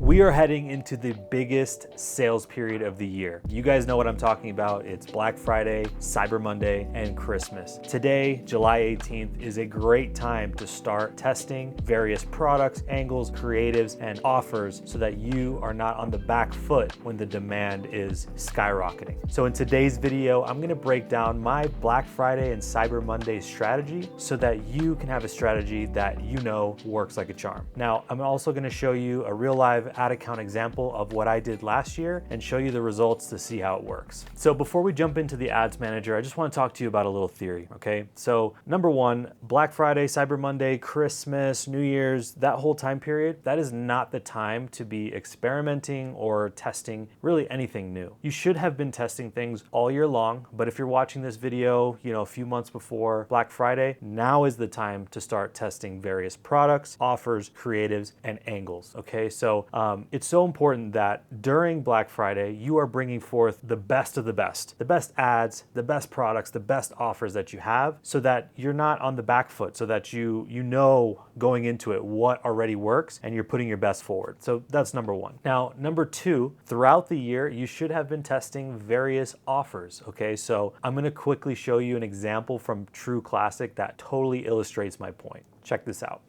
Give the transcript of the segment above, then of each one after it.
We are heading into the biggest sales period of the year. You guys know what I'm talking about. It's Black Friday, Cyber Monday, and Christmas. Today, July 18th, is a great time to start testing various products, angles, creatives, and offers so that you are not on the back foot when the demand is skyrocketing. So in today's video, I'm gonna break down my Black Friday and Cyber Monday strategy so that you can have a strategy that you know works like a charm. Now, I'm also gonna show you a real live ad account example of what I did last year and show you the results to see how it works. So before we jump into the ads manager, I just want to talk to you about a little theory, okay? So number one, Black Friday, Cyber Monday, Christmas, New Year's, that whole time period, that is not the time to be experimenting or testing really anything new. You should have been testing things all year long, but if you're watching this video, a few months before Black Friday, now is the time to start testing various products, offers, creatives, and angles, okay? So it's so important that during Black Friday, you are bringing forth the best of the best ads, the best products, the best offers that you have, so that you're not on the back foot, so that you know going into it what already works and you're putting your best forward. So that's number one. Now, number two, throughout the year, you should have been testing various offers, okay? So I'm gonna quickly show you an example from True Classic that totally illustrates my point. Check this out.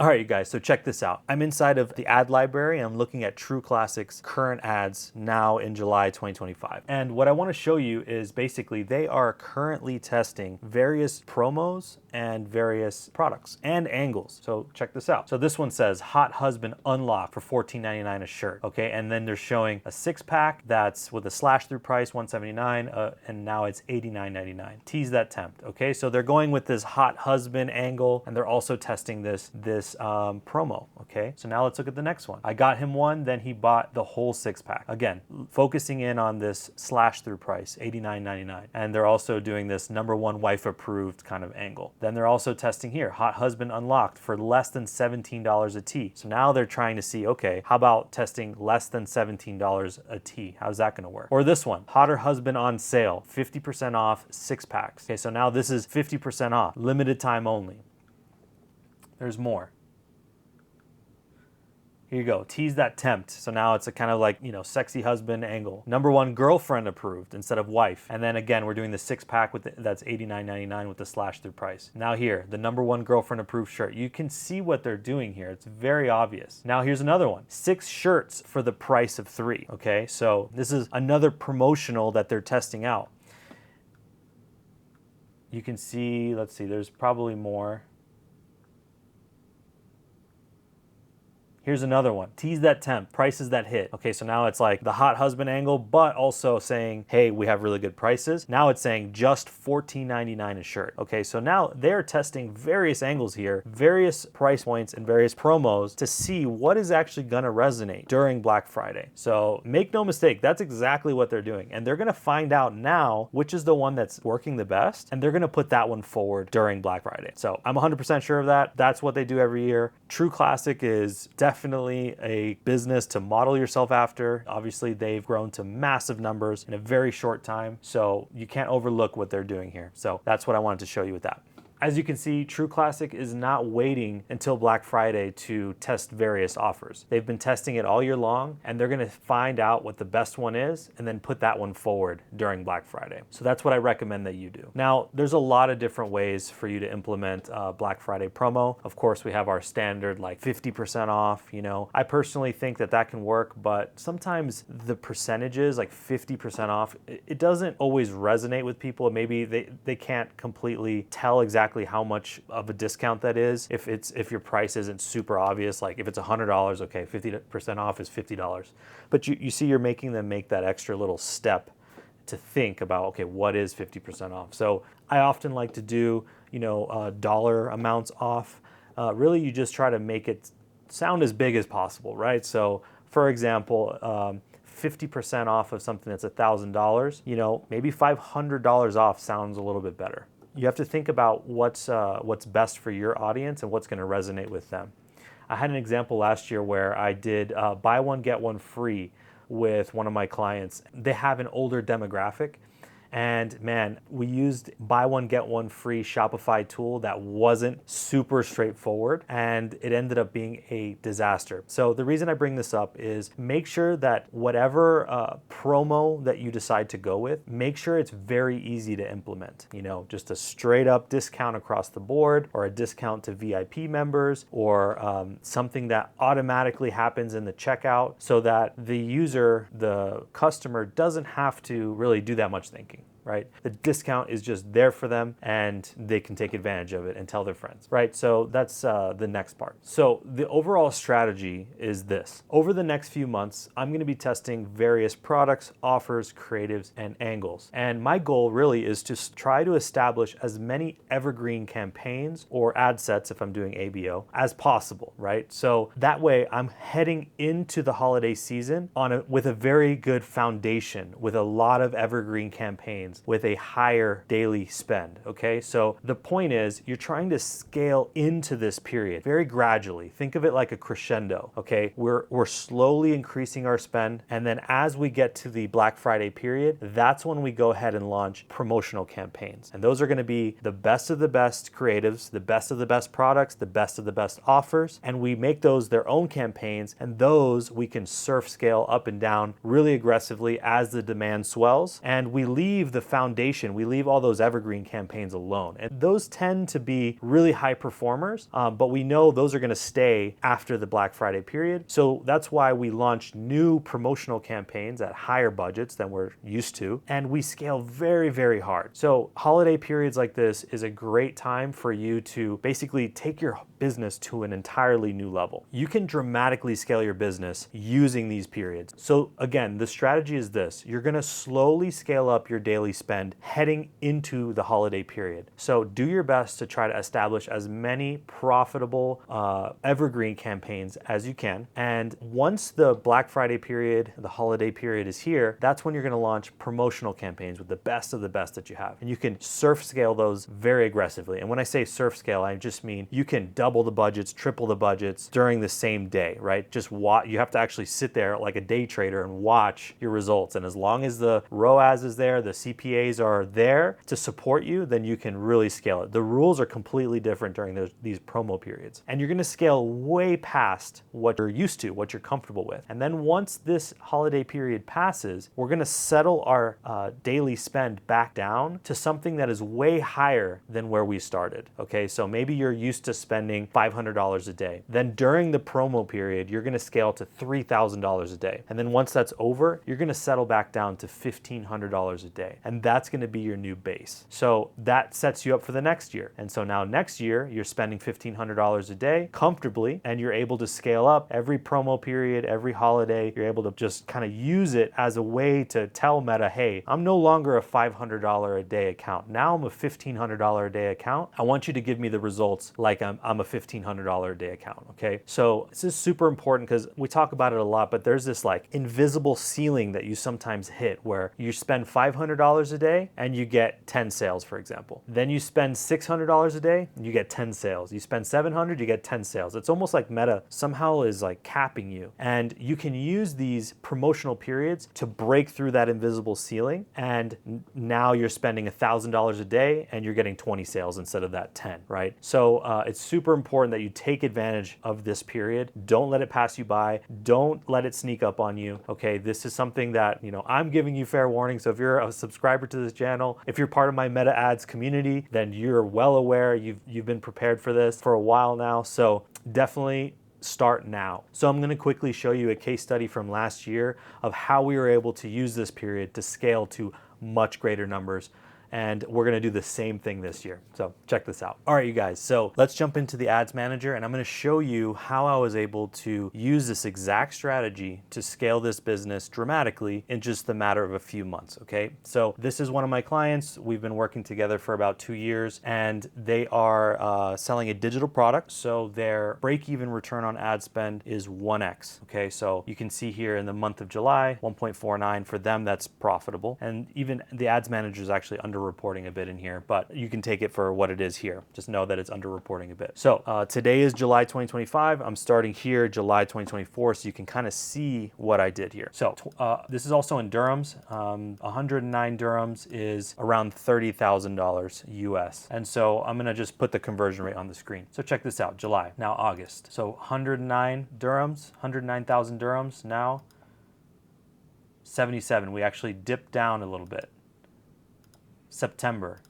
All right, you guys, so check this out. I'm inside of the ad library and I'm looking at True Classic's current ads now in July 2025. And what I wanna show you is basically they are currently testing various promos and various products and angles. So check this out. So this one says Hot Husband Unlocked for $14.99 a shirt, okay? And then they're showing a 6-pack that's with a slash through price, $179, and now it's $89.99. Tease that tempt, okay? So they're going with this Hot Husband angle and they're also testing this promo, okay? So now let's look at the next one. I got him one, then he bought the whole 6-pack. Again, focusing in on this slash through price, $89.99. And they're also doing this #1 wife approved kind of angle. Then they're also testing here, Hot Husband Unlocked for less than $17 a tee. So now they're trying to see, okay, how about testing less than $17 a tee? How's that gonna work? Or this one, Hotter Husband on sale, 50% off 6-packs. Okay, so now this is 50% off, limited time only. There's more. Here you go, tease that tempt. So now it's a kind of like, sexy husband angle. #1 girlfriend approved instead of wife. And then again, we're doing the 6-pack that's $89.99 with the slash through price. Now here, the #1 girlfriend approved shirt. You can see what they're doing here. It's very obvious. Now here's another one, 6 shirts for the price of 3, okay? So this is another promotional that they're testing out. You can see, let's see, there's probably more. Here's another one, tease that tempt, prices that hit. Okay, so now it's like the hot husband angle, but also saying, hey, we have really good prices. Now it's saying just $14.99 a shirt. Okay, so now they're testing various angles here, various price points and various promos to see what is actually gonna resonate during Black Friday. So make no mistake, that's exactly what they're doing. And they're gonna find out now which is the one that's working the best, and they're gonna put that one forward during Black Friday. So I'm 100% sure of that. That's what they do every year. True Classic is definitely a business to model yourself after. Obviously, they've grown to massive numbers in a very short time, so you can't overlook what they're doing here. So that's what I wanted to show you with that. As you can see, True Classic is not waiting until Black Friday to test various offers. They've been testing it all year long, and they're gonna find out what the best one is and then put that one forward during Black Friday. So that's what I recommend that you do. Now, there's a lot of different ways for you to implement Black Friday promo. Of course, we have our standard like 50% off, I personally think that can work, but sometimes the percentages, like 50% off, it doesn't always resonate with people. Maybe they can't completely tell exactly how much of a discount that is if your price isn't super obvious. Like if it's $100, okay, 50% off is $50. But you see you're making them make that extra little step to think about, okay, what is 50% off? So I often like to do, dollar amounts off. Really, you just try to make it sound as big as possible, right? So for example, 50% off of something that's $1,000, maybe $500 off sounds a little bit better. You have to think about what's best for your audience and what's going to resonate with them. I had an example last year where I did buy one, get one free with one of my clients. They have an older demographic, And man, we used buy one, get one free Shopify tool that wasn't super straightforward, and it ended up being a disaster. So the reason I bring this up is make sure that whatever promo that you decide to go with, make sure it's very easy to implement. You know, just a straight up discount across the board, or a discount to VIP members, or something that automatically happens in the checkout so that the user, the customer, doesn't have to really do that much thinking. Right? The discount is just there for them and they can take advantage of it and tell their friends, right? So that's the next part. So the overall strategy is this. Over the next few months, I'm going to be testing various products, offers, creatives, and angles. And my goal really is to try to establish as many evergreen campaigns or ad sets, if I'm doing ABO, as possible, right? So that way I'm heading into the holiday season with a very good foundation, with a lot of evergreen campaigns, with a higher daily spend, okay? So the point is you're trying to scale into this period very gradually. Think of it like a crescendo, okay? We're slowly increasing our spend, and then as we get to the Black Friday period, that's when we go ahead and launch promotional campaigns. And those are gonna be the best of the best creatives, the best of the best products, the best of the best offers, and we make those their own campaigns, and those we can surf scale up and down really aggressively as the demand swells, and we leave the foundation, we leave all those evergreen campaigns alone. And those tend to be really high performers, but we know those are gonna stay after the Black Friday period. So that's why we launched new promotional campaigns at higher budgets than we're used to, and we scale very, very hard. So holiday periods like this is a great time for you to basically take your business to an entirely new level. You can dramatically scale your business using these periods. So again, the strategy is this. You're gonna slowly scale up your daily spend heading into the holiday period. So do your best to try to establish as many profitable evergreen campaigns as you can. And once the Black Friday period, the holiday period is here, that's when you're gonna launch promotional campaigns with the best of the best that you have. And you can surf scale those very aggressively. And when I say surf scale, I just mean you can double the budgets, triple the budgets during the same day, right? Just you have to actually sit there like a day trader and watch your results. And as long as the ROAS is there, the CPAs are there to support you, then you can really scale it. The rules are completely different during these promo periods. And you're gonna scale way past what you're used to, what you're comfortable with. And then once this holiday period passes, we're gonna settle our daily spend back down to something that is way higher than where we started, okay? So maybe you're used to spending $500 a day. Then during the promo period, you're gonna scale to $3,000 a day. And then once that's over, you're gonna settle back down to $1,500 a day. And that's gonna be your new base. So that sets you up for the next year. And so now next year, you're spending $1,500 a day comfortably, and you're able to scale up every promo period, every holiday. You're able to just kind of use it as a way to tell Meta, hey, I'm no longer a $500 a day account. Now I'm a $1,500 a day account. I want you to give me the results like I'm a $1,500 a day account, okay? So this is super important because we talk about it a lot, but there's this like invisible ceiling that you sometimes hit where you spend $500 a day and you get 10 sales, for example. Then you spend $600 a day and you get 10 sales. You spend $700, you get 10 sales. It's almost like Meta somehow is like capping you. And you can use these promotional periods to break through that invisible ceiling. And now you're spending $1,000 a day and you're getting 20 sales instead of that 10, right? So it's super important that you take advantage of this period. Don't let it pass you by. Don't let it sneak up on you. Okay, this is something that, you know, I'm giving you fair warning. So if you're a subscriber to this channel, if you're part of my Meta Ads community, then you're well aware. You've been prepared for this for a while now. So definitely start now. So I'm going to quickly show you a case study from last year of how we were able to use this period to scale to much greater numbers. And we're gonna do the same thing this year. So check this out. All right, you guys, so let's jump into the Ads Manager, and I'm gonna show you how I was able to use this exact strategy to scale this business dramatically in just the matter of a few months, okay? So this is one of my clients. We've been working together for about 2 years, and they are selling a digital product. So their break-even return on ad spend is 1x, okay? So you can see here in the month of July, 1.49 for them, that's profitable. And even the Ads Manager is actually under underreporting a bit in here, but you can take it for what it is here. Just know that it's underreporting a bit. So today is July 2025. I'm starting here July 2024, so you can kind of see what I did here. So this is also in dirhams. 109 dirhams is around $30,000 US. And so I'm gonna just put the conversion rate on the screen. So check this out, July, now August. So 109 dirhams, 109,000 dirhams now. 77, we actually dipped down a little bit. September,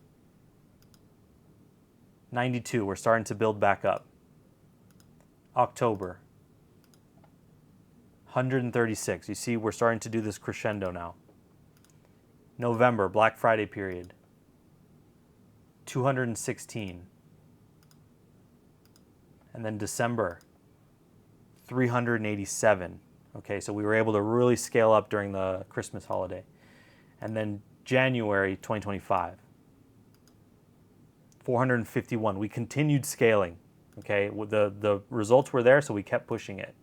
92, we're starting to build back up. October, 136, you see we're starting to do this crescendo now. November, Black Friday period, 216. And then December, 387. Okay, so we were able to really scale up during the Christmas holiday. And then January 2025, 451. We continued scaling. Okay, the results were there, so we kept pushing it.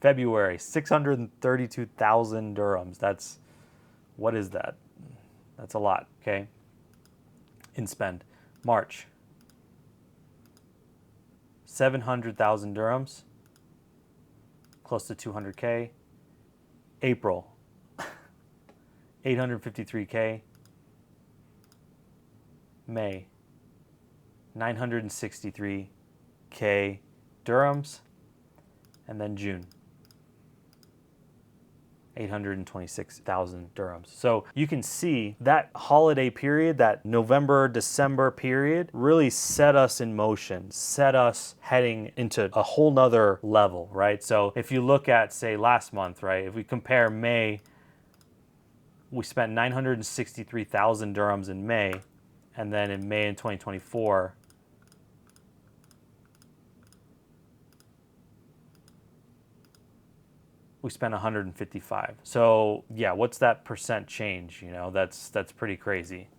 February, 632,000 dirhams. What is that? That's a lot, okay, in spend. March, 700,000 dirhams. Close to 200K. April, 853K. May, 963K dirhams. And then June, 826,000 dirhams. So you can see that holiday period, that November, December period, really set us in motion, set us heading into a whole nother level, right? So if you look at, say, last month, right? If we compare May, we spent 963,000 dirhams in May, and then in May in 2024, we spent 155. So yeah, what's that percent change? You know, that's pretty crazy.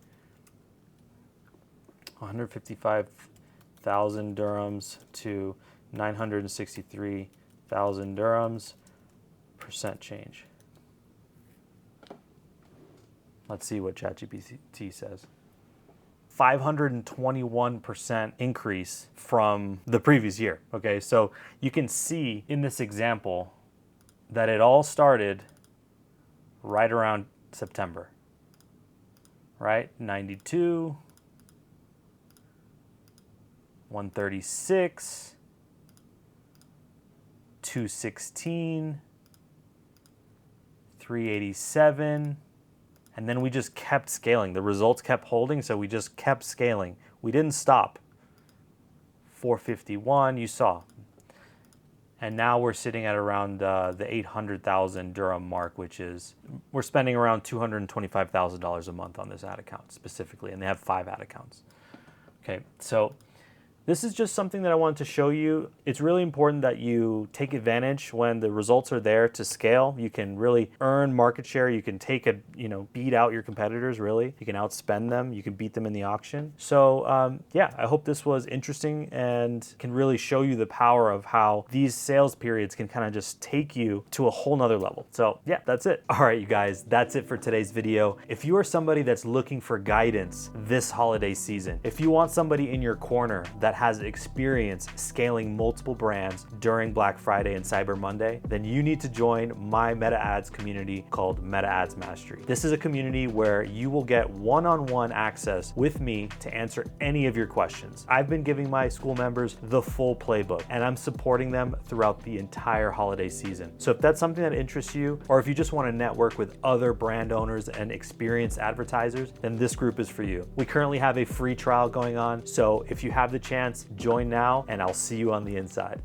155,000 dirhams to 963,000 dirhams, percent change. Let's see what ChatGPT says. 521% increase from the previous year. Okay, so you can see in this example that it all started right around September, right? 92, 136, 216, 387, and then we just kept scaling. The results kept holding, so we just kept scaling. We didn't stop. 451, you saw. And now we're sitting at around the 800,000 dirham mark, which is, we're spending around $225,000 a month on this ad account specifically, and they have 5 ad accounts. Okay, so this is just something that I wanted to show you. It's really important that you take advantage when the results are there to scale. You can really earn market share. You can beat out your competitors, really. You can outspend them. You can beat them in the auction. So yeah, I hope this was interesting and can really show you the power of how these sales periods can kind of just take you to a whole nother level. So yeah, that's it. All right, you guys, that's it for today's video. If you are somebody that's looking for guidance this holiday season, if you want somebody in your corner that has experience scaling multiple brands during Black Friday and Cyber Monday, then you need to join my Meta Ads community called Meta Ads Mastery. This is a community where you will get one-on-one access with me to answer any of your questions. I've been giving my school members the full playbook, and I'm supporting them throughout the entire holiday season. So if that's something that interests you, or if you just want to network with other brand owners and experienced advertisers, then this group is for you. We currently have a free trial going on, so if you have the chance, join now, and I'll see you on the inside.